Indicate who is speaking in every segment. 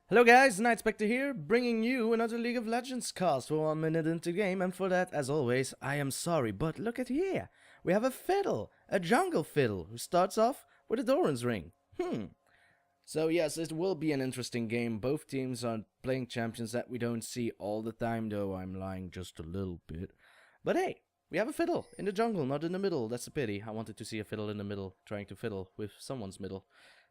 Speaker 1: Hello guys, Nightspectre here, bringing you another League of Legends cast for 1 minute into game, and for that, as always, I am sorry, but look at here. We have a fiddle, a jungle fiddle, who starts off with a Doran's ring. So yes, it will be an interesting game. Both teams are playing champions that we don't see all the time, though I'm lying just a little bit. But hey, we have a fiddle in the jungle, not in the middle. That's a pity. I wanted to see a fiddle in the middle, trying to fiddle with someone's middle.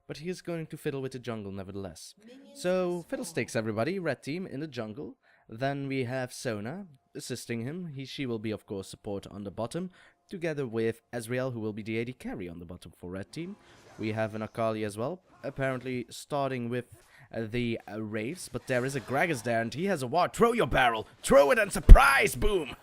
Speaker 1: But he is going to fiddle with the jungle nevertheless. So, Fiddlesticks everybody, red team in the jungle. Then we have Sona assisting him. She will be of course support on the bottom, together with Ezreal, who will be the AD carry on the bottom for red team. We have an Akali as well, apparently starting with the Wraiths, but there is a Gragas there and he has a ward. Throw your barrel, throw it and surprise, boom!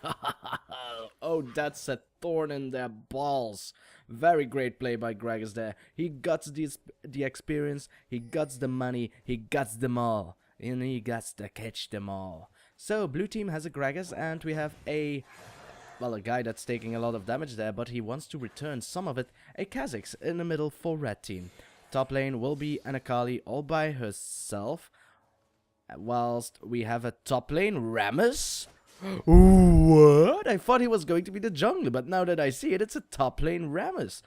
Speaker 1: Oh, that's a thorn in their balls. Very great play by Gragas there. He guts the experience, he guts the money, he guts them all. And he guts to catch them all. So, blue team has a Gragas and we have a guy that's taking a lot of damage there, but he wants to return some of it. A Kha'Zix in the middle for red team. Top lane will be an Akali all by herself, whilst we have a top lane Rammus. What? I thought he was going to be the jungler, but now that I see it, it's a top lane Rammus.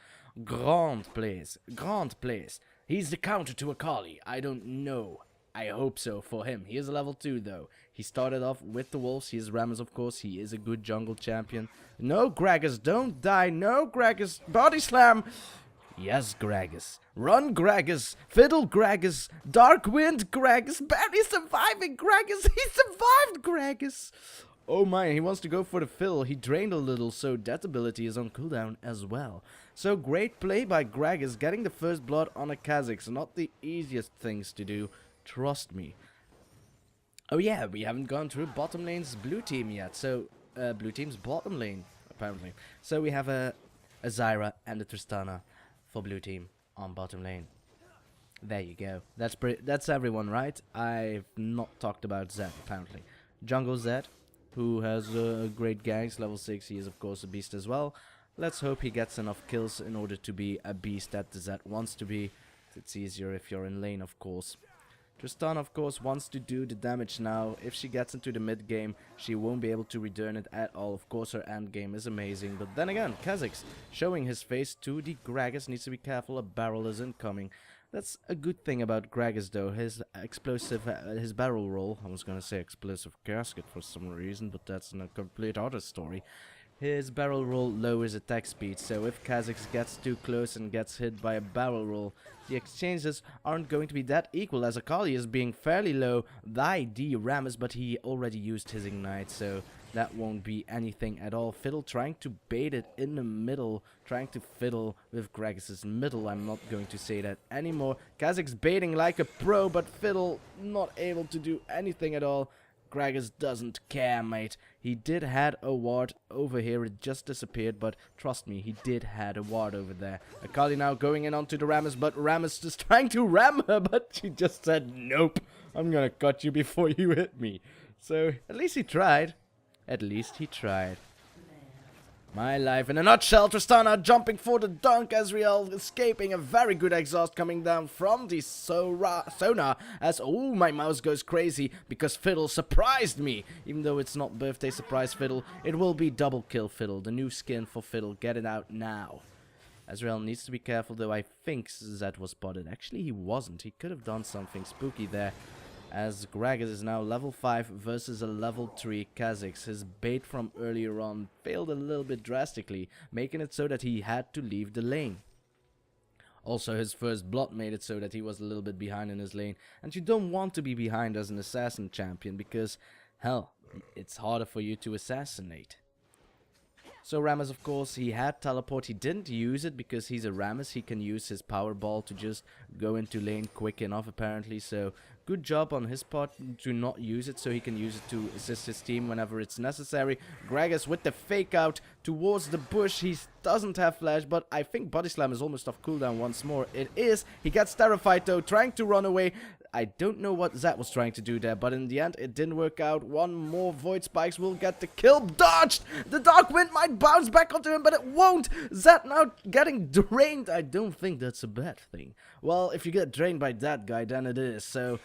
Speaker 1: Grand place, grand place. He's the counter to Akali. I don't know. I hope so for him. He is a level 2 though. He started off with the wolves. He is Rammus, of course. He is a good jungle champion. No, Gragas, don't die. No, Gragas. Body slam. Yes, Gragas. Run, Gragas. Fiddle, Gragas. Dark wind, Gragas. Barely surviving, Gragas. He survived, Gragas. Oh my, he wants to go for the fill. He drained a little, so that ability is on cooldown as well. So great play by Gragas, getting the first blood on a Kha'Zix. Not the easiest things to do. Trust me. Oh yeah, we haven't gone through bottom lane's blue team yet. So, blue team's bottom lane, apparently. So we have a Zyra and a Tristana for blue team on bottom lane. There you go. That's everyone, right? I've not talked about Zed, apparently. Jungle Zed, who has great gangs, level 6. He is, of course, a beast as well. Let's hope he gets enough kills in order to be a beast that the Zed wants to be. It's easier if you're in lane, of course. Tristana, of course, wants to do the damage now. If she gets into the mid game, she won't be able to return it at all. Of course, her end game is amazing. But then again, Kha'Zix showing his face to the Gragas. Needs to be careful, a barrel is incoming. That's a good thing about Gragas, though. His explosive, his barrel roll. I was gonna say explosive casket for some reason, but that's a complete other story. His barrel roll lowers attack speed, so if Kha'Zix gets too close and gets hit by a barrel roll, the exchanges aren't going to be that equal, as Akali is being fairly low by the Rammus, but he already used his ignite, so that won't be anything at all. Fiddle trying to bait it in the middle, trying to fiddle with Gragas' middle. I'm not going to say that anymore. Kha'Zix baiting like a pro, but Fiddle not able to do anything at all. Gragas doesn't care, mate. He did had a ward over here, it just disappeared, but trust me, he did had a ward over there. Akali now going in onto the Rammus, but Rammus just trying to ram her, but she just said, nope, I'm gonna cut you before you hit me. So, at least he tried. At least he tried. My life in a nutshell. Tristana jumping for the dunk. Ezreal escaping. A very good exhaust coming down from the Sona. As, oh, my mouse goes crazy because Fiddle surprised me. Even though it's not birthday surprise Fiddle, it will be double kill Fiddle. The new skin for Fiddle. Get it out now. Ezreal needs to be careful, though. I think Zed was spotted. Actually, he wasn't. He could have done something spooky there. As Gragas is now level 5 versus a level 3 Kha'Zix. His bait from earlier on failed a little bit drastically, making it so that he had to leave the lane. Also, his first blood made it so that he was a little bit behind in his lane. And you don't want to be behind as an assassin champion because, hell, it's harder for you to assassinate. So Rammus, of course, he had teleport. He didn't use it because he's a Rammus. He can use his Powerball to just go into lane quick enough, apparently. So good job on his part to not use it, so he can use it to assist his team whenever it's necessary. Gragas with the fake out towards the bush. He doesn't have flash, but I think Body Slam is almost off cooldown once more. It is. He gets terrified though, trying to run away. I don't know what Zed was trying to do there, but in the end, it didn't work out. One more Void Spikes will get the kill. Dodged! The Dark Wind might bounce back onto him, but it won't! Zed now getting drained. I don't think that's a bad thing. Well, if you get drained by that guy, then it is. So,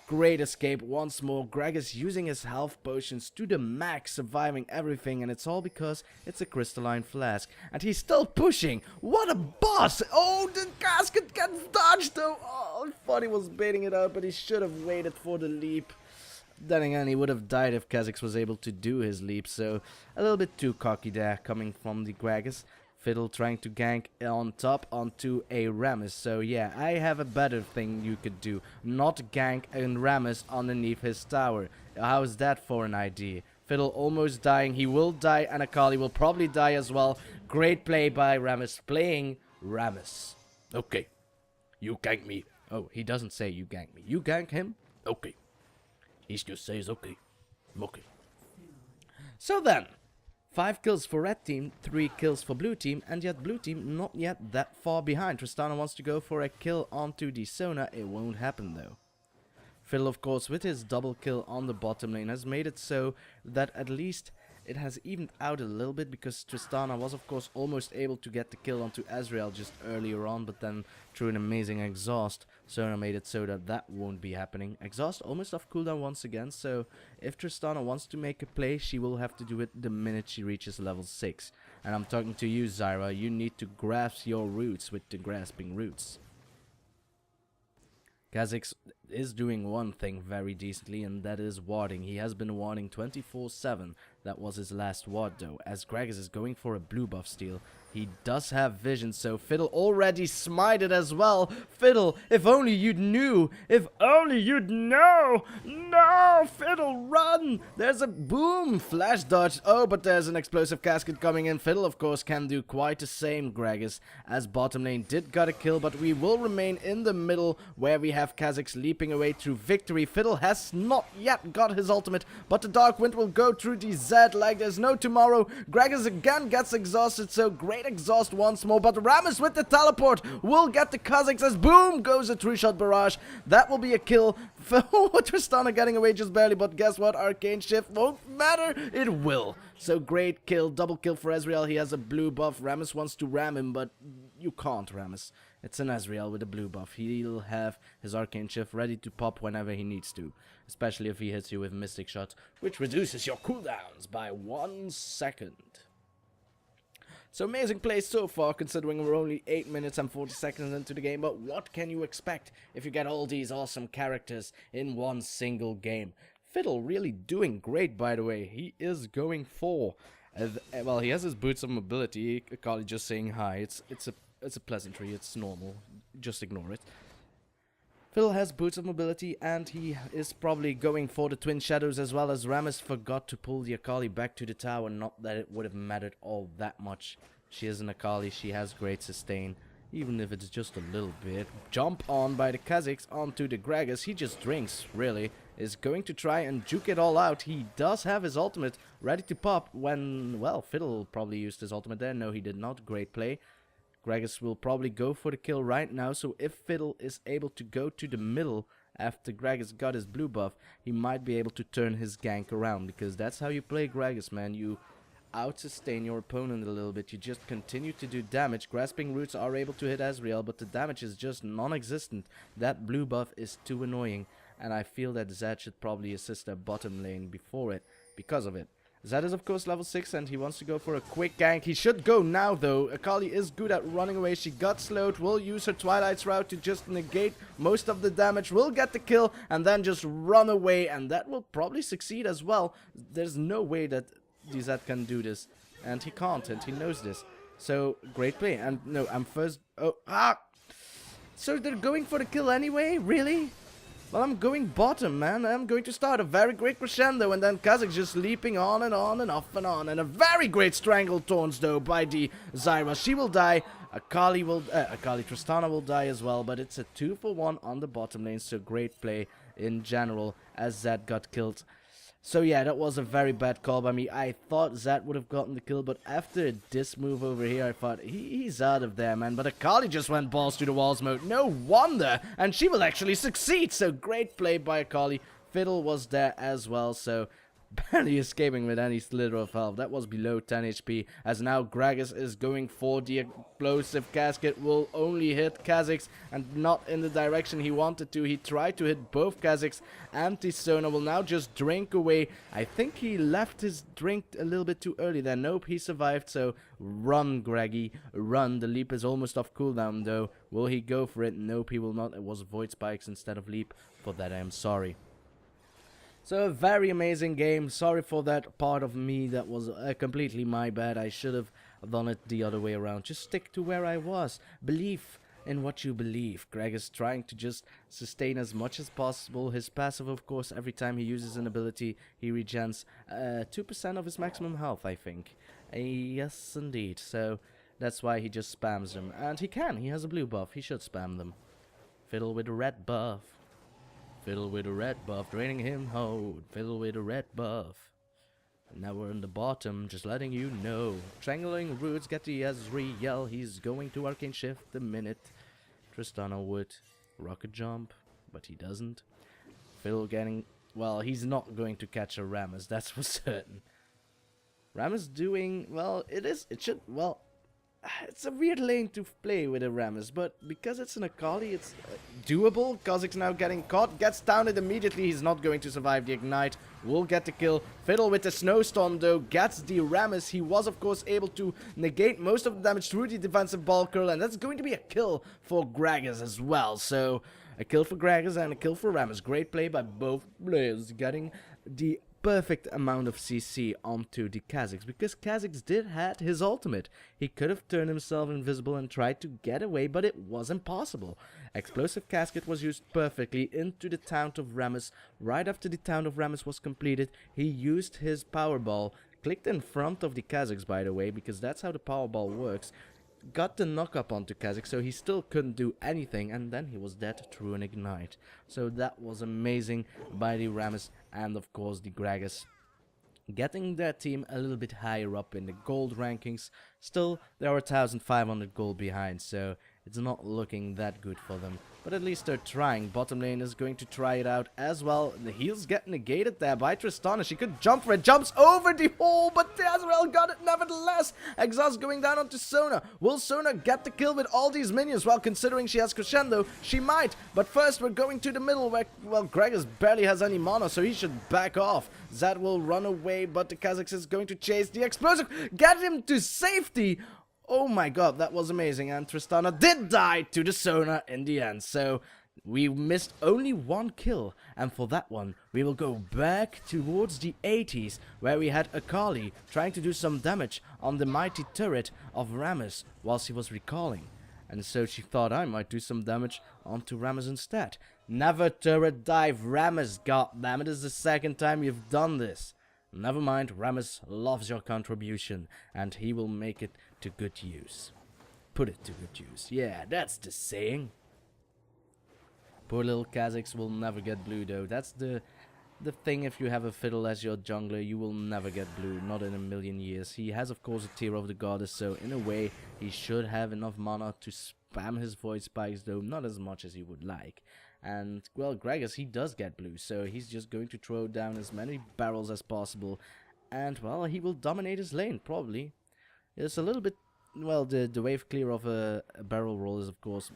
Speaker 1: great escape once more. Gragas using his health potions to the max, surviving everything, and it's all because it's a crystalline flask. And he's still pushing. What a boss! Oh, the casket gets dodged though. Oh, I thought he was baiting it out, but he should have waited for the leap. Then again, he would have died if Kha'Zix was able to do his leap, so a little bit too cocky there coming from the Gragas. Fiddle trying to gank on top onto a Rammus. So yeah, I have a better thing you could do. Not gank a Rammus underneath his tower. How's that for an idea? Fiddle almost dying. He will die, and Akali will probably die as well. Great play by Rammus, playing Rammus. Okay, you gank me. Oh, he doesn't say you gank me. You gank him? Okay. He just says okay. Okay. So then, 5 kills for red team, 3 kills for blue team, and yet blue team not yet that far behind. Tristana wants to go for a kill onto the Sona. It won't happen though. Fiddle, of course, with his double kill on the bottom lane has made it so that at least it has evened out a little bit, because Tristana was, of course, almost able to get the kill onto Ezreal just earlier on, but then through an amazing exhaust, Sona made it so that that won't be happening. Exhaust almost off cooldown once again, so if Tristana wants to make a play, she will have to do it the minute she reaches level 6. And I'm talking to you, Zyra, you need to grasp your roots with the grasping roots. Kha'Zix is doing one thing very decently, and that is warding. He has been warding 24/7. That was his last ward though, as Gragas is going for a blue buff steal. He does have vision, so Fiddle already smited as well. Fiddle, if only you'd knew. If only you'd know. No, Fiddle, run. There's a boom. Flash dodge. Oh, but there's an explosive casket coming in. Fiddle, of course, can do quite the same, Gragas, as bottom lane did got a kill, but we will remain in the middle where we have Kha'Zix leaping away through victory. Fiddle has not yet got his ultimate, but the Dark Wind will go through the Z like there's no tomorrow. Gragas again gets exhausted, so great exhaust once more, but Rammus with the teleport will get the Kha'Zix as boom goes a 3-shot barrage. That will be a kill for Tristana, getting away just barely, but guess what? Arcane Shift won't matter. It will. So great kill, double kill for Ezreal. He has a blue buff. Rammus wants to ram him, but you can't, Rammus. It's an Ezreal with a blue buff. He'll have his Arcane Shift ready to pop whenever he needs to, especially if he hits you with Mystic Shot, which reduces your cooldowns by 1 second. So amazing play so far, considering we're only 8 minutes and 40 seconds into the game, but what can you expect if you get all these awesome characters in one single game? Fiddle really doing great, by the way. He is going for, well, he has his boots of mobility. Akali just saying hi. It's a pleasantry. It's normal. Just ignore it. Fiddle has boots of mobility, and he is probably going for the Twin Shadows as well, as Rammus forgot to pull the Akali back to the tower. Not that it would have mattered all that much. She is an Akali, she has great sustain, even if it's just a little bit. Jump on by the Kha'Zix onto the Gragas. He just drinks, really. Is going to try and juke it all out. He does have his ultimate ready to pop when, well, Fiddle probably used his ultimate there. No, he did not. Great play. Gragas will probably go for the kill right now, so if Fiddle is able to go to the middle after Gragas got his blue buff, he might be able to turn his gank around, because that's how you play Gragas, man. You out-sustain your opponent a little bit, you just continue to do damage. Grasping Roots are able to hit Ezreal, but the damage is just non-existent. That blue buff is too annoying, and I feel that Zed should probably assist their bottom lane before it, because of it. Zed is of course level 6 and he wants to go for a quick gank. He should go now though. Akali is good at running away. She got slowed. Will use her Twilight's route to just negate most of the damage. Will get the kill and then just run away. And that will probably succeed as well. There's no way that Zed can do this. And he can't, and he knows this. So, great play. And no, I'm first... Oh, ah! So they're going for the kill anyway? Really? Well, I'm going bottom, man. I'm going to start a very great crescendo, and then Kha'Zix just leaping on and on and off and on. And a very great strangle taunts, though, by the Zyra. She will die. Akali Tristana will die as well, but it's a 2-for-1 on the bottom lane, so great play in general as Zed got killed. So yeah, that was a very bad call by me. I thought Zed would have gotten the kill, but after this move over here, I thought he's out of there, man. But Akali just went balls to the walls mode. No wonder! And she will actually succeed! So great play by Akali. Fiddle was there as well, so barely escaping with any slither of health. That was below 10 HP, as now Gragas is going for the explosive casket. Will only hit Kha'Zix and not in the direction he wanted to. He tried to hit both Kha'Zix and the Sona. Will now just drink away. I think he left his drink a little bit too early there. Nope, he survived, so run, Greggy, run. The leap is almost off cooldown though. Will he go for it? Nope, he will not. It was Void Spikes instead of leap. For that I am sorry. So a very amazing game. Sorry for that part of me. That was completely my bad. I should have done it the other way around. Just stick to where I was. Believe in what you believe. Greg is trying to just sustain as much as possible. His passive, of course, every time he uses an ability, he regens 2% of his maximum health, I think. Yes, indeed. So that's why he just spams them. And he can. He has a blue buff. He should spam them. Fiddle with a red buff. Fiddle with a red buff, draining him hold. Fiddle with a red buff. And now we're in the bottom, just letting you know. Strangling roots, get the Ezreal. He's going to Arcane Shift the minute. Tristana would rocket jump, but he doesn't. Fiddle getting... well, he's not going to catch a Rammus, that's for certain. Rammus doing... well, it's a weird lane to play with a Rammus, but because it's an Akali, it's doable. Kha'Zix now getting caught, gets downed immediately. He's not going to survive the ignite. Will get the kill. Fiddle with the snowstorm though, gets the Rammus. He was of course able to negate most of the damage through the defensive ball curl, and that's going to be a kill for Gragas as well. So a kill for Gragas and a kill for Rammus. Great play by both players, getting the perfect amount of CC onto the Kha'Zix, because Kha'Zix did had his ultimate. He could have turned himself invisible and tried to get away, but it was impossible. Explosive casket was used perfectly into the town of Rammus. Right after the town of Rammus was completed, he used his Powerball, clicked in front of the Kha'Zix, by the way, because that's how the Powerball works. Got the knock up onto Kha'Zix, so he still couldn't do anything, and then he was dead through an ignite. So that was amazing by the Rammus and of course the Gragas, getting their team a little bit higher up in the gold rankings. Still, they are 1,500 gold behind, so it's not looking that good for them. But at least they're trying. Bottom lane is going to try it out as well. The heals get negated there by Tristana. She could jump for it. Jumps over the hole, but Ezreal got it nevertheless. Exhaust going down onto Sona. Will Sona get the kill with all these minions? Well, considering she has Crescendo, she might. But first, we're going to the middle where, well, Gragas barely has any mana, so he should back off. Zed will run away, but the Kha'Zix is going to chase the explosive. Get him to safety. Oh my god, that was amazing, and Tristana did die to the Sona in the end, so we missed only one kill, and for that one, we will go back towards the 80s, where we had Akali trying to do some damage on the mighty turret of Rammus whilst he was recalling, and so she thought I might do some damage onto Rammus instead. Never turret dive, Rammus, goddammit, it is the second time you've done this. Never mind, Rammus loves your contribution, and he will make it to good use. Put it to good use. Yeah, that's the saying. Poor little Kha'Zix will never get blue though. That's the thing. If you have a Fiddle as your jungler, you will never get blue, not in a million years. He has of course a Tear of the Goddess, so in a way he should have enough mana to spam his Void Spikes, though not as much as he would like. And, well, Gragas, he does get blue, so he's just going to throw down as many barrels as possible. And, well, he will dominate his lane, probably. It's a little bit, well, the wave clear of a barrel roll is, of course,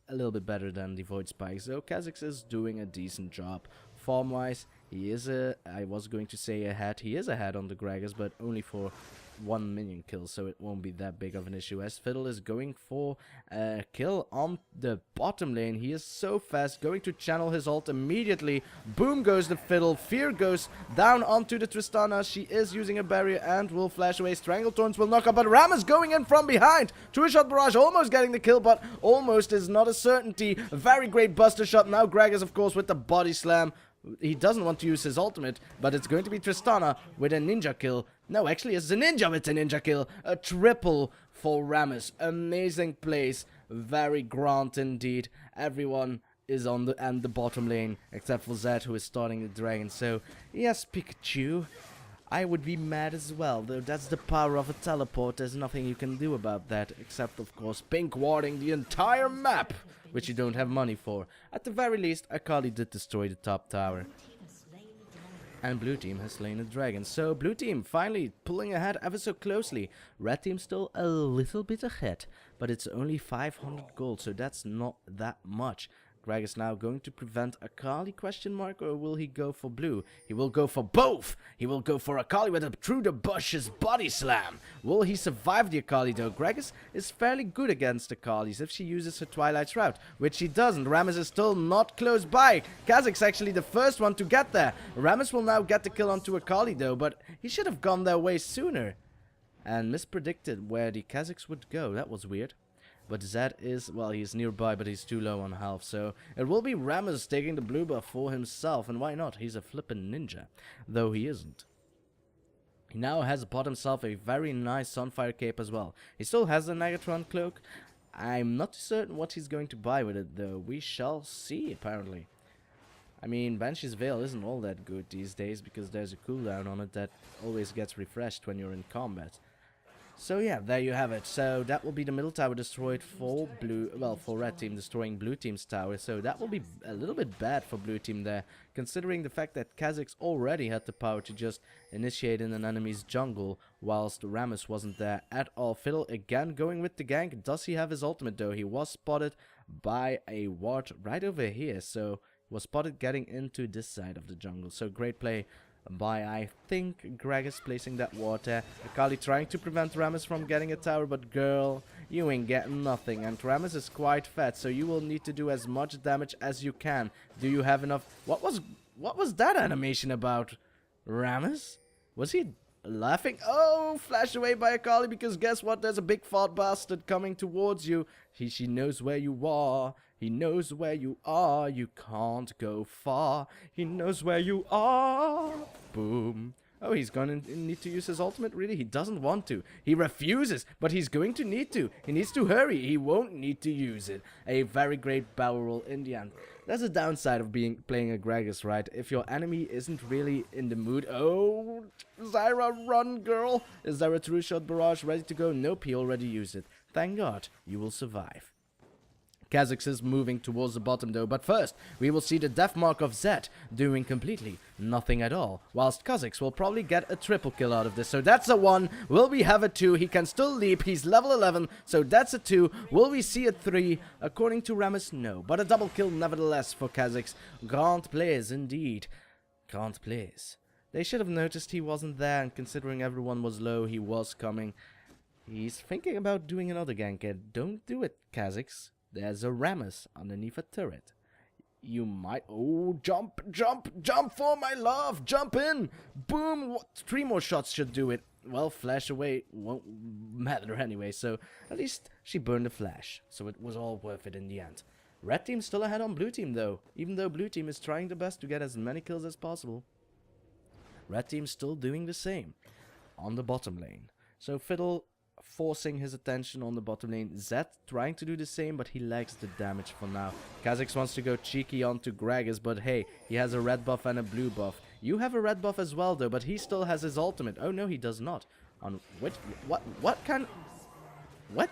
Speaker 1: a little bit better than the Void Spikes. So, Kha'Zix is doing a decent job. Form-wise, he is I was going to say ahead. He is ahead on the Gragas, but only for one minion kill, so it won't be that big of an issue, as Fiddle is going for a kill on the bottom lane. He is so fast, going to channel his ult immediately. Boom goes the Fiddle. Fear goes down onto the Tristana. She is using a barrier and will flash away. Stranglethorns will knock up, but Rammus going in from behind. Two-shot barrage, almost getting the kill, but almost is not a certainty. Very great buster shot. Now Gragas, of course, with the body slam. He doesn't want to use his ultimate, but it's going to be Tristana with a ninja kill. No, actually, it's a ninja with a ninja kill. A triple for Rammus. Amazing plays. Very grand indeed. Everyone is on the bottom lane, except for Zed, who is starting the dragon. So yes, Pikachu, I would be mad as well, though that's the power of a teleport. There's nothing you can do about that, except of course pink warding the entire map, which you don't have money for. At the very least, Akali did destroy the top tower. And blue team has slain a dragon. So blue team finally pulling ahead ever so closely. Red team still a little bit ahead, but it's only 500 gold, so that's not that much. Gragas now going to prevent Akali, question mark, or will he go for blue? He will go for both! He will go for Akali with a through the bushes body slam! Will he survive the Akali though? Gragas is fairly good against Akalis if she uses her Twilight Shroud, which she doesn't. Rammus is still not close by. Kha'Zix actually the first one to get there. Rammus will now get the kill onto Akali though, but he should have gone there way sooner. And mispredicted where the Kha'Zix would go. That was weird. But Zed is, well, he's nearby, but he's too low on health. So it will be Rammus taking the blue buff for himself. And why not? He's a flippin' ninja. Though he isn't. He now has bought himself a very nice Sunfire cape as well. He still has the Negatron cloak. I'm not certain what he's going to buy with it, though. We shall see, apparently. I mean, Banshee's Veil isn't all that good these days, because there's a cooldown on it that always gets refreshed when you're in combat. So yeah, there you have it. So that will be the middle tower destroyed for blue, well, for red team destroying blue team's tower. So that will be a little bit bad for blue team there, considering the fact that Kha'Zix already had the power to just initiate in an enemy's jungle, whilst Rammus wasn't there at all. Fiddle again going with the gank. Does he have his ultimate though? He was spotted by a ward right over here, so he was spotted getting into this side of the jungle. So great play by, I think, Gragas placing that ward there. Akali trying to prevent Rammus from getting a tower, but girl, you ain't getting nothing. And Rammus is quite fat, so you will need to do as much damage as you can. Do you have enough? What was that animation about? Rammus? Was he laughing? Oh, flashed away by Akali, because guess what? There's a big fat bastard coming towards you. She knows where you are. He knows where you are. You can't go far. He knows where you are. Boom. Oh, he's gonna need to use his ultimate? Really? He doesn't want to. He refuses, but he's going to need to. He needs to hurry. He won't need to use it. A very great barrel roll in the end. That's a downside of playing a Gragas, right? If your enemy isn't really in the mood. Oh, Zyra, run, girl. Is there a true shot barrage ready to go? Nope, he already used it. Thank God, you will survive. Kha'Zix is moving towards the bottom though, but first we will see the death mark of Zed doing completely nothing at all, whilst Kha'Zix will probably get a triple kill out of this. So that's a 1. Will we have a 2? He can still leap. He's level 11, so that's a 2. Will we see a 3? According to Rammus, no, but a double kill nevertheless for Kha'Zix. Grand plays indeed. Grand plays. They should have noticed he wasn't there, and considering everyone was low, he was coming. He's thinking about doing another gank. Don't do it, Kha'Zix. There's a Rammus underneath a turret. You might... Oh, jump, jump, jump for my love. Jump in. Boom. 3 more shots should do it. Well, flash away won't matter anyway. So at least she burned the flash. So it was all worth it in the end. Red team still ahead on blue team though. Even though blue team is trying their best to get as many kills as possible. Red team still doing the same on the bottom lane. So Fiddle forcing his attention on the bottom lane. Zed trying to do the same, but he lacks the damage for now. Kha'Zix wants to go cheeky onto Gragas, but hey, he has a red buff and a blue buff. You have a red buff as well though, but he still has his ultimate. Oh no, he does not. On which... What kind... What?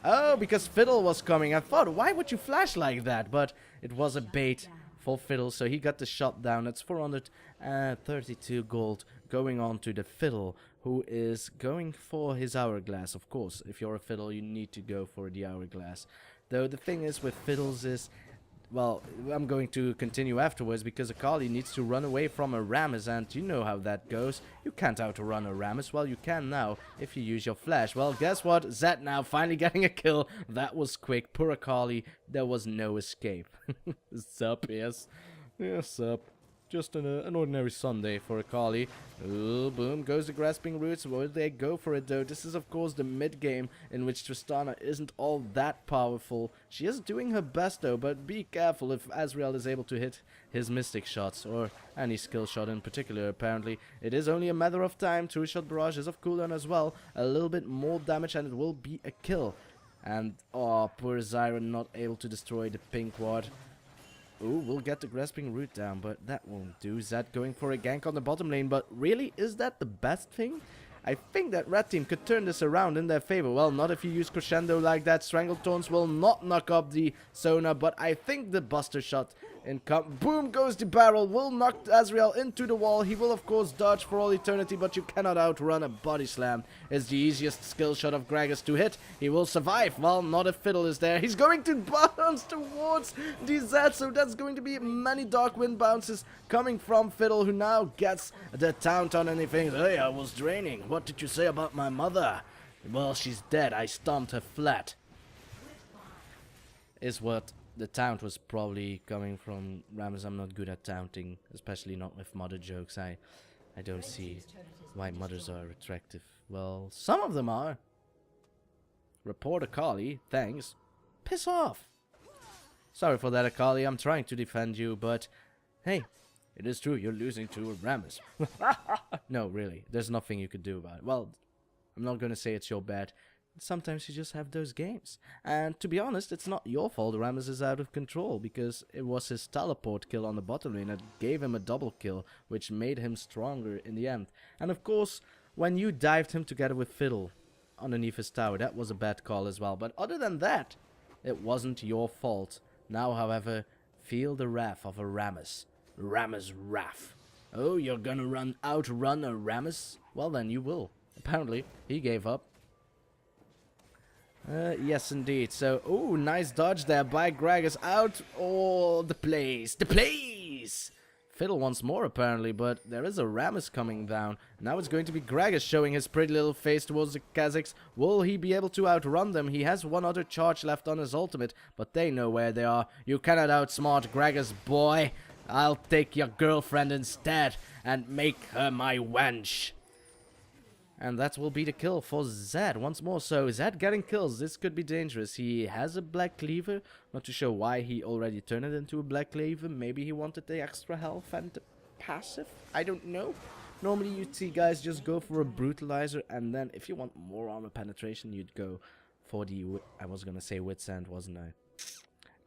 Speaker 1: Oh, because Fiddle was coming. I thought, why would you flash like that? But it was a bait for Fiddle, so he got the shot down. It's 432 gold going on to the Fiddle, who is going for his hourglass. Of course, if you're a Fiddle, you need to go for the hourglass. Though the thing is with Fiddles is, well, I'm going to continue afterwards, because Akali needs to run away from a Rammus, and you know how that goes. You can't outrun a Rammus. Well, you can now if you use your flash. Well, guess what? Zed now finally getting a kill. That was quick. Poor Akali. There was no escape. Sup, yes. Yes, sup. Just an ordinary Sunday for Akali. Ooh, boom, goes the grasping roots. Will they go for it though? This is of course the mid game in which Tristana isn't all that powerful. She is doing her best though, but be careful if Ezreal is able to hit his mystic shots, or any skill shot in particular apparently. It is only a matter of time. True shot barrage is of cooldown as well. A little bit more damage and it will be a kill. And oh, poor Zyra not able to destroy the pink ward. Ooh, we'll get the grasping root down, but that won't do. Zed going for a gank on the bottom lane, but really, is that the best thing? I think that red team could turn this around in their favor. Well, not if you use Crescendo like that. Stranglethorns will not knock up the Sona, but I think the Buster Shot boom goes the barrel, will knock Ezreal into the wall. He will of course dodge for all eternity, but you cannot outrun a body slam. It's the easiest skill shot of Gragas to hit. He will survive. Well, not if Fiddle is there. He's going to bounce towards the Z, so that's going to be many Dark Wind bounces coming from Fiddle, who now gets the taunt on, and he thinks, hey, I was draining. What did you say about my mother? Well, she's dead. I stomped her flat. Is what the taunt was probably coming from. Rammus, I'm not good at taunting, especially not with mother jokes. I don't see why mothers are attractive. Well, some of them are. Report Akali, thanks. Piss off. Sorry for that, Akali, I'm trying to defend you, but hey, it is true, you're losing to Rammus. No, really, there's nothing you could do about it. Well, I'm not gonna say it's your bad. Sometimes you just have those games. And to be honest, it's not your fault Rammus is out of control, because it was his teleport kill on the bottom lane that gave him a double kill, which made him stronger in the end. And of course, when you dived him together with Fiddle underneath his tower, that was a bad call as well. But other than that, it wasn't your fault. Now, however, feel the wrath of a Rammus. Rammus wrath. Oh, you're gonna outrun a Rammus? Well then, you will. Apparently, he gave up. Yes, indeed. So, ooh, nice dodge there by Gragas. Out. Oh, the place. The place! Fiddle once more, apparently, but there is a Rammus coming down. Now it's going to be Gragas showing his pretty little face towards the Kha'Zix. Will he be able to outrun them? He has one other charge left on his ultimate, but they know where they are. You cannot outsmart Gragas, boy. I'll take your girlfriend instead and make her my wench. And that will be the kill for Zed once more. So Zed getting kills. This could be dangerous. He has a Black Cleaver. Not too sure why he already turned it into a Black Cleaver. Maybe he wanted the extra health and the passive. I don't know. Normally you'd see guys just go for a Brutalizer. And then if you want more armor penetration, you'd go for the... I was going to say Wit's End, wasn't I?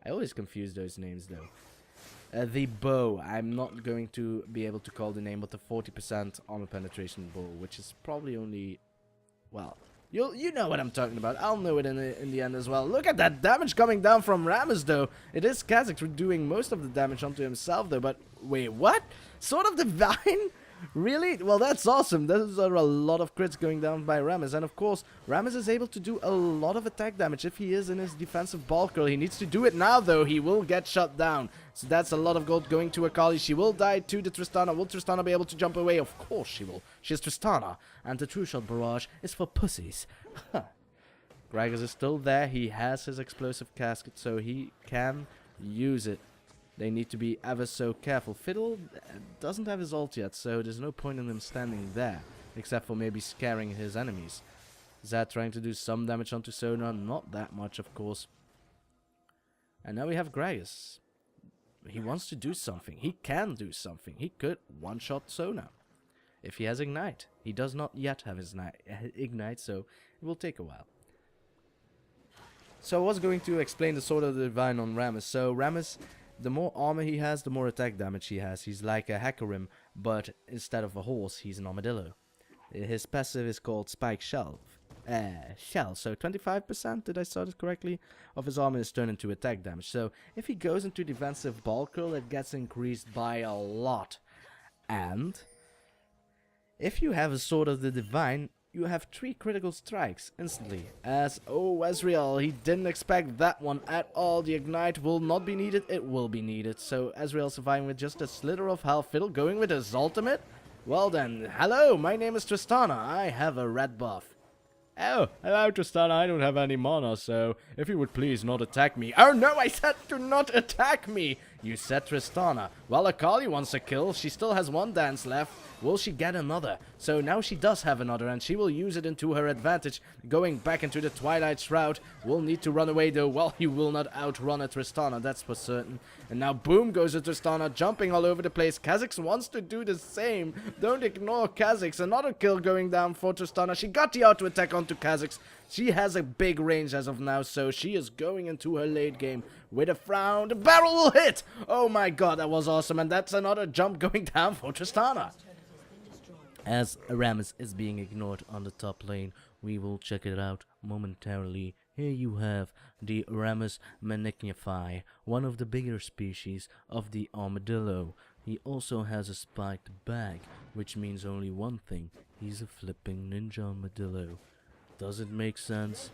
Speaker 1: I always confuse those names though. The bow, I'm not going to be able to call the name, but the 40% armor penetration bow, which is probably only, well, you know what I'm talking about. I'll know it in the end as well. Look at that damage coming down from Rammus though. It is Kha'Zix doing most of the damage onto himself though, but wait, what? Sort of Divine? Really? Well, that's awesome. Those are a lot of crits going down by Rammus. And of course, Rammus is able to do a lot of attack damage if he is in his defensive ball curl. He needs to do it now, though. He will get shut down. So that's a lot of gold going to Akali. She will die to the Tristana. Will Tristana be able to jump away? Of course she will. She's Tristana. And the True Shot Barrage is for pussies. Gragas is still there. He has his explosive casket, so he can use it. They need to be ever so careful. Fiddle doesn't have his ult yet, so there's no point in him standing there, except for maybe scaring his enemies. Zed trying to do some damage onto Sona, not that much of course. And now we have Gragas. He wants to do something. He can do something. He could one-shot Sona if he has Ignite. He does not yet have his Ignite, so it will take a while. So I was going to explain the Sword of the Divine on Rammus. So Rammus, the more armor he has, the more attack damage he has. He's like a Hecarim, but instead of a horse, he's an armadillo. His passive is called Spike Shell. So 25%, did I start it correctly, of his armor is turned into attack damage. So if he goes into defensive ball curl, it gets increased by a lot. And if you have a Sword of the Divine, you have 3 critical strikes instantly. As, oh, Ezreal, he didn't expect that one at all. The Ignite will not be needed, it will be needed. So Ezreal surviving with just a slither of health. Fiddle going with his ultimate? Well then, hello, my name is Tristana. I have a red buff. Oh, hello Tristana, I don't have any mana, so if you would please not attack me. Oh no, I said do not attack me! You said Tristana. Well, Akali wants a kill, she still has 1 dance left. Will she get another? So now she does have another, and she will use it into her advantage. Going back into the Twilight Shroud. Will need to run away though. Well, you will not outrun a Tristana, that's for certain. And now boom goes a Tristana, jumping all over the place. Kha'Zix wants to do the same. Don't ignore Kha'Zix. Another kill going down for Tristana. She got the auto attack onto Kha'Zix. She has a big range as of now, so she is going into her late game with a frown. The barrel will hit! Oh my god, that was awesome, and that's another jump going down for Tristana. As Rammus is being ignored on the top lane, we will check it out momentarily. Here you have the Rammus magnify, one of the bigger species of the armadillo. He also has a spiked back, which means only one thing: he's a flipping ninja armadillo. Does it make sense?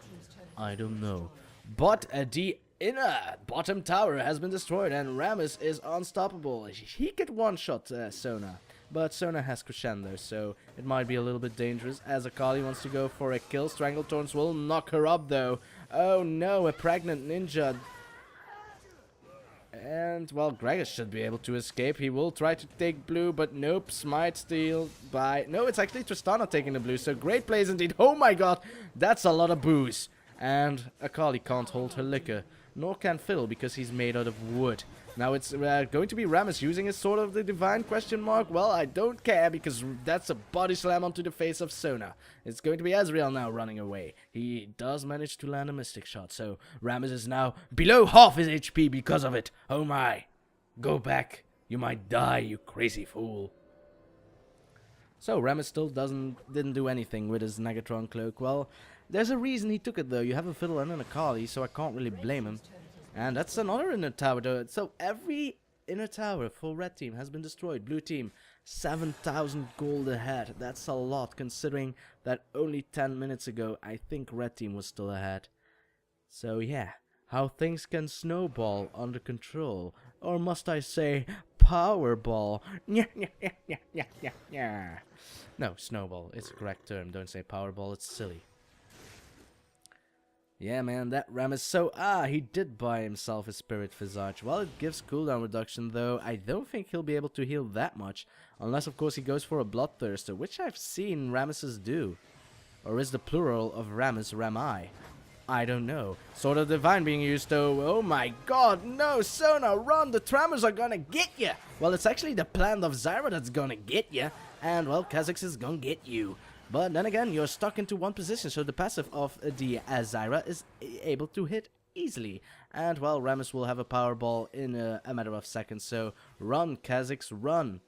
Speaker 1: I don't know. But the inner bottom tower has been destroyed and Rammus is unstoppable. He could one-shot Sona. But Sona has Crescendo, so it might be a little bit dangerous as Akali wants to go for a kill. Stranglethorns will knock her up though. Oh no, a pregnant ninja. And, well, Gragas should be able to escape. He will try to take blue, but nope. Smite steal by... No, it's actually Tristana taking the blue, so great plays indeed. Oh my god, that's a lot of booze. And Akali can't hold her liquor, nor can Fiddle because he's made out of wood. Now it's going to be Rammus using his Sword of the Divine question mark. Well, I don't care because that's a body slam onto the face of Sona. It's going to be Ezreal now running away. He does manage to land a Mystic Shot, so Rammus is now below half his HP because of it. Oh my. Go back. You might die, you crazy fool. So Rammus still didn't do anything with his Negatron cloak. Well, there's a reason he took it though. You have a Fiddle and an Akali, so I can't really blame him. And that's another inner tower though. So every inner tower for red team has been destroyed. Blue team, 7,000 gold ahead. That's a lot considering that only 10 minutes ago I think red team was still ahead. So yeah, how things can snowball under control. Or must I say, Powerball. No, snowball. It's the correct term. Don't say Powerball, it's silly. Yeah, man, that Rammus. So, he did buy himself a Spirit Visage. Well, it gives cooldown reduction, though. I don't think he'll be able to heal that much. Unless, of course, he goes for a Bloodthirster, which I've seen Rammuses do. Or is the plural of Rammus Ramai? I don't know. Sword of Divine being used, though. Oh my god, no, Sona, run! The Tremors are gonna get you! Well, it's actually the plant of Zyra that's gonna get you. And, well, Kha'Zix is gonna get you. But then again, you're stuck into one position, so the passive of the Zyra is able to hit easily. And, well, Rammus will have a Powerball in a matter of seconds, so run, Kha'Zix, run.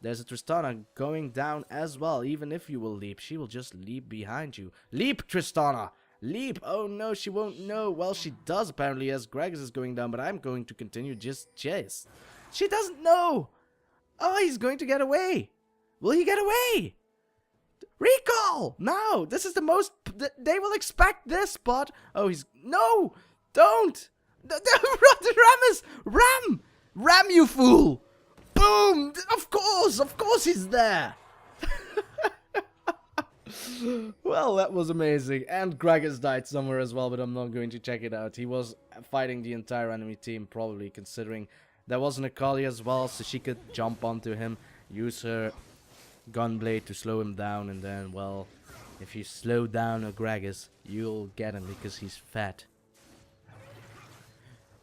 Speaker 1: There's a Tristana going down as well. Even if you will leap, she will just leap behind you. Leap, Tristana! Leap! Oh no, she won't know. Well, she does apparently as Gragas is going down, but I'm going to continue just chase. She doesn't know! Oh, he's going to get away! Will he get away? Recall! Now! This is the most... They will expect this, but... Oh, he's... No! Don't! Rammus! Ram! Ram, you fool! Boom! Of course he's there! Well, that was amazing. And Gragas died somewhere as well, but I'm not going to check it out. He was fighting the entire enemy team, probably, considering there was an Akali as well, so she could jump onto him, use her Gunblade to slow him down, and then, well, if you slow down a Gragas, you'll get him because he's fat.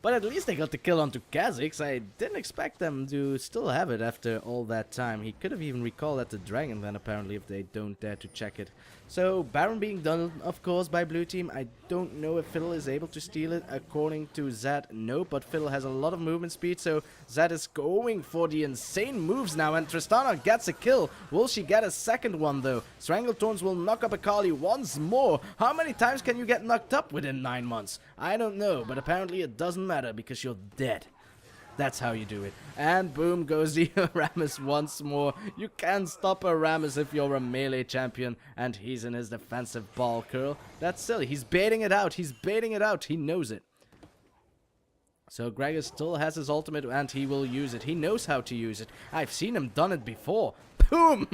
Speaker 1: But at least they got the kill onto Kha'Zix. I didn't expect them to still have it after all that time. He could have even recalled at the dragon then, apparently, if they don't dare to check it. So, Baron being done, of course, by blue team. I don't know if Fiddle is able to steal it. According to Zed, no, but Fiddle has a lot of movement speed, so Zed is going for the insane moves now, and Tristana gets a kill. Will she get a second one, though? Stranglethorns will knock up Akali once more. How many times can you get knocked up within 9 months? I don't know, but apparently it doesn't matter because you're dead. That's how you do it. And boom goes the Rammus once more. You can't stop a Rammus if you're a melee champion. And he's in his defensive ball curl. That's silly. He's baiting it out. He's baiting it out. He knows it. So Gragas still has his ultimate and he will use it. He knows how to use it. I've seen him done it before. Boom!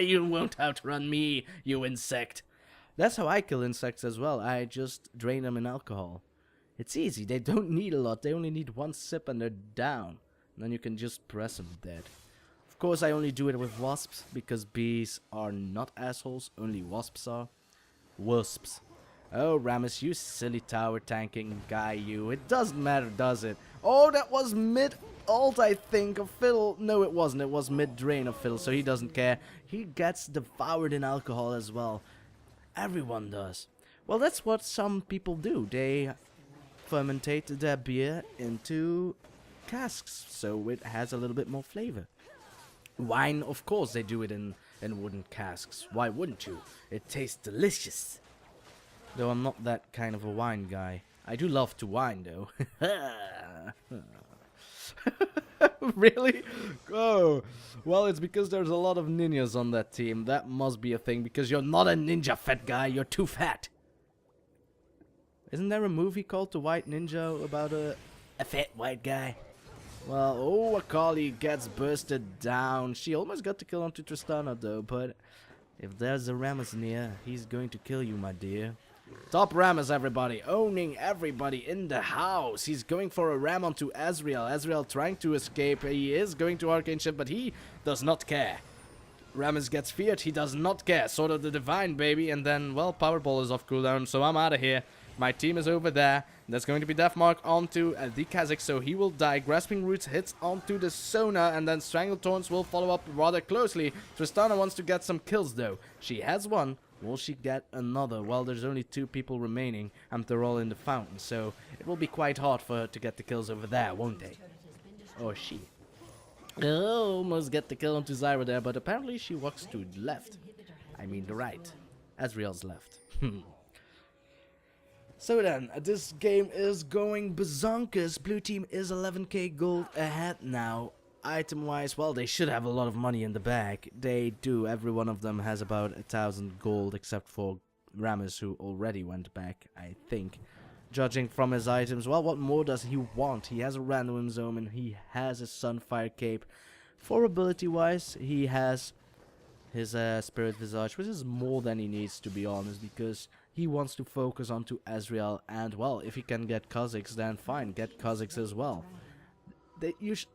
Speaker 1: You won't outrun me, you insect. That's how I kill insects as well. I just drain them in alcohol. It's easy, they don't need a lot, they only need one sip and they're down. And then you can just press them dead. Of course I only do it with wasps, because bees are not assholes, only wasps are. Wasps. Oh Rammus, you silly tower tanking guy you. It doesn't matter, does it? Oh, that was mid-ult I think of Fiddle. No it wasn't, it was mid-drain of Fiddle, so he doesn't care. He gets devoured in alcohol as well. Everyone does. Well, that's what some people do. They fermentate their beer into casks, so it has a little bit more flavor. Wine, of course, they do it in wooden casks. Why wouldn't you? It tastes delicious. Though I'm not that kind of a wine guy. I do love to wine, though. Really? Oh, well, it's because there's a lot of ninjas on that team. That must be a thing, because you're not a ninja, fat guy. You're too fat. Isn't there a movie called The White Ninja about a fat white guy? Well, oh, Akali gets bursted down. She almost got the kill onto Tristana, though, but if there's a Rammus near, he's going to kill you, my dear. Top Rammus, everybody. Owning everybody in the house. He's going for a ram onto Ezreal. Ezreal trying to escape. He is going to Arcane Shift, but he does not care. Rammus gets feared. He does not care. Sort of the divine, baby. And then, well, Powerball is off cooldown, so I'm out of here. My team is over there. There's going to be Deathmark onto the Kha'Zix, so he will die. Grasping Roots hits onto the Sona, and then Strangled Thorns will follow up rather closely. Tristana wants to get some kills, though. She has one. Will she get another? Well, there's only 2 people remaining, and they're all in the fountain, so it will be quite hard for her to get the kills over there, won't they? Or she. Oh, almost get the kill onto Zyra there, but apparently she walks to the left. I mean the right. Ezreal's left. So then, this game is going bazonkers. Blue team is 11k gold ahead now. Item-wise, well, they should have a lot of money in the bag. They do. Every one of them has about 1,000 gold, except for Rammus, who already went back, I think. Judging from his items, well, what more does he want? He has a random zone, and he has a Sunfire Cape. For ability-wise, he has his Spirit Visage, which is more than he needs, to be honest, because he wants to focus onto Ezreal, and, well, if he can get Kha'Zix, then fine, get Kha'Zix as well.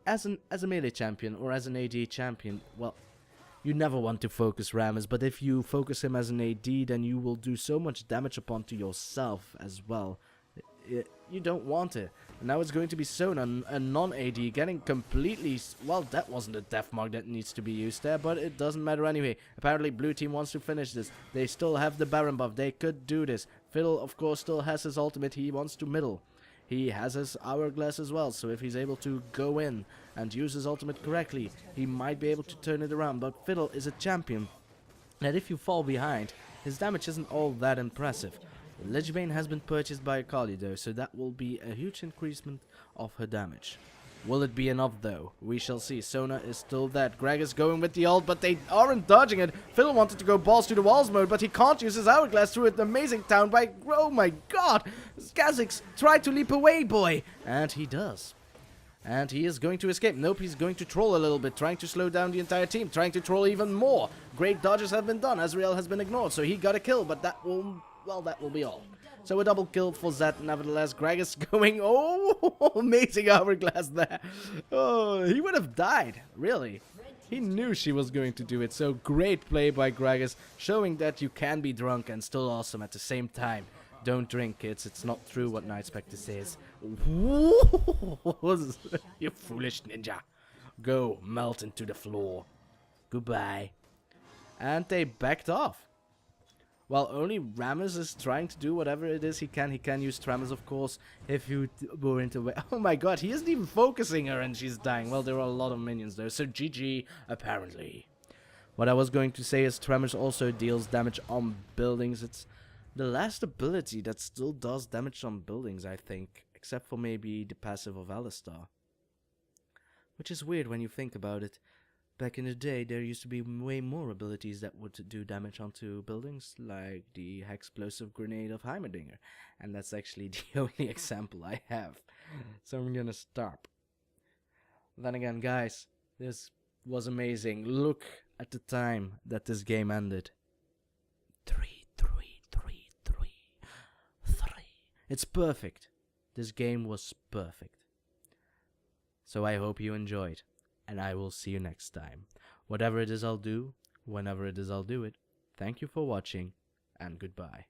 Speaker 1: As a melee champion or as an AD champion, well, you never want to focus Rammus, but if you focus him as an AD, then you will do so much damage upon to yourself as well. You don't want it. And now it's going to be Sona, a non-AD, getting completely... Well, that wasn't a death mark that needs to be used there, but it doesn't matter anyway. Apparently, blue team wants to finish this. They still have the Baron buff. They could do this. Fiddle, of course, still has his ultimate. He wants to middle. He has his hourglass as well, so if he's able to go in and use his ultimate correctly, he might be able to turn it around. But Fiddle is a champion that if you fall behind, his damage isn't all that impressive. Ledgebane has been purchased by Akali though, so that will be a huge increasement of her damage. Will it be enough though? We shall see. Sona is still dead. Gragas going with the ult, but they aren't dodging it. Fiddle wanted to go balls to the walls mode, but he can't use his hourglass through an amazing town by... Oh my god! Kha'Zix, try to leap away, boy! And he does. And he is going to escape. Nope, he's going to troll a little bit, trying to slow down the entire team, trying to troll even more. Great dodges have been done. Ezreal has been ignored, so he got a kill, but that will... Well, that will be all. So a double kill for Zed, nevertheless. Gragas going... Oh, amazing hourglass there. Oh, he would have died, really. He knew she was going to do it, so great play by Gragas, showing that you can be drunk and still awesome at the same time. Don't drink, kids. It's not true what Nightspectre says. You foolish ninja. Go, melt into the floor. Goodbye. And they backed off. While only Rammus is trying to do whatever it is he can. He can use Tremors, of course, if you were into way. Oh my god, he isn't even focusing her and she's dying. Well, there are a lot of minions though, so GG, apparently. What I was going to say is Tremors also deals damage on buildings. It's the last ability that still does damage on buildings, I think. Except for maybe the passive of Alistar. Which is weird when you think about it. Back in the day, there used to be way more abilities that would do damage onto buildings, like the Hexplosive Grenade of Heimerdinger. And that's actually the only example I have. So I'm gonna stop. Then again, guys, this was amazing. Look at the time that this game ended. 3. It's perfect. This game was perfect. So I hope you enjoyed. And I will see you next time. Whatever it is I'll do, whenever it is I'll do it. Thank you for watching, and goodbye.